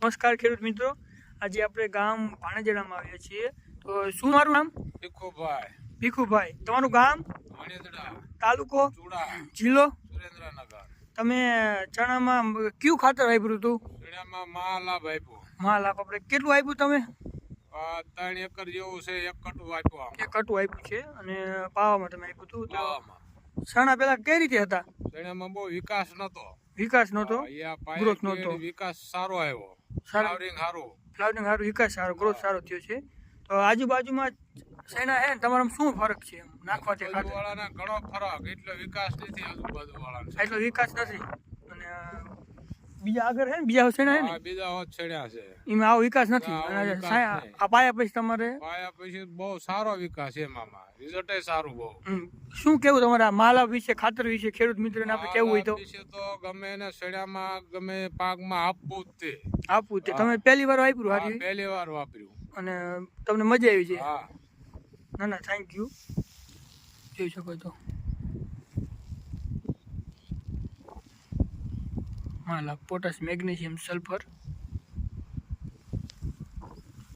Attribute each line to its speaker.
Speaker 1: નમસ્કાર ખેડૂત મિત્રો, આજે આપણે ગામ ભાણેજડામાં આવ્યા છીએ. તો શું મારું નામ? ભીખુભાઈ. તમારું ગામ? તાલુકો? જિલ્લો? તમે ચણામાં કયું ખાતર વાપર્યું હતું? મહાલાભ. આપણે કેટલું આપ્યું તમે?
Speaker 2: 3 એકર જેવું છે. એક કટું આપ્યું.
Speaker 1: એક કટું આપ્યું છે અને પાવામાં તમે આપ્યું હતું. તો ચણા પેલા કઈ રીતે હતા?
Speaker 2: ચણામાં બહુ વિકાસ નતો.
Speaker 1: ગ્રોથ નહોતો.
Speaker 2: વિકાસ સારો આવ્યો.
Speaker 1: ફ્લાવરિંગ સારું, વિકાસ સારો, ગ્રોથ સારો થયો છે. તો આજુબાજુમાં શેના હે તમારામાં શું ફરક છે નાખવાથી? ખાતર
Speaker 2: વાળાના ઘણો ફરક. એટલો વિકાસ નથી આજુબાજુ વાળાનો.
Speaker 1: એટલો વિકાસ નથી. અને બીજા આગળ હે ને બીજા શેના હે ને
Speaker 2: બીજા હોત છેડ્યા છે
Speaker 1: એમાં આવો વિકાસ નથી. આ પાયા પછી તમારે
Speaker 2: પાયા પછી બહુ સારો વિકાસ એમાં. રિઝલ્ટ સારું બહુ.
Speaker 1: શું કેવું તમારા મહાલાભ વિશે, ખાતર વિશે ખેડૂત મિત્રોને આપણે કેવું હોય તો?
Speaker 2: તો ગમે એને શેડામાં ગમે પાકમાં આપવું જ તે.
Speaker 1: તમે પહેલી વાર વાપર્યું?
Speaker 2: પહેલી વાર વાપર્યું
Speaker 1: અને તમને મજા આવી છે?
Speaker 2: હા.
Speaker 1: ના થેન્ક યુ. જોઈ શકો તો મહાલાભ, પોટાશ, મેગ્નેશિયમ, સલ્ફર.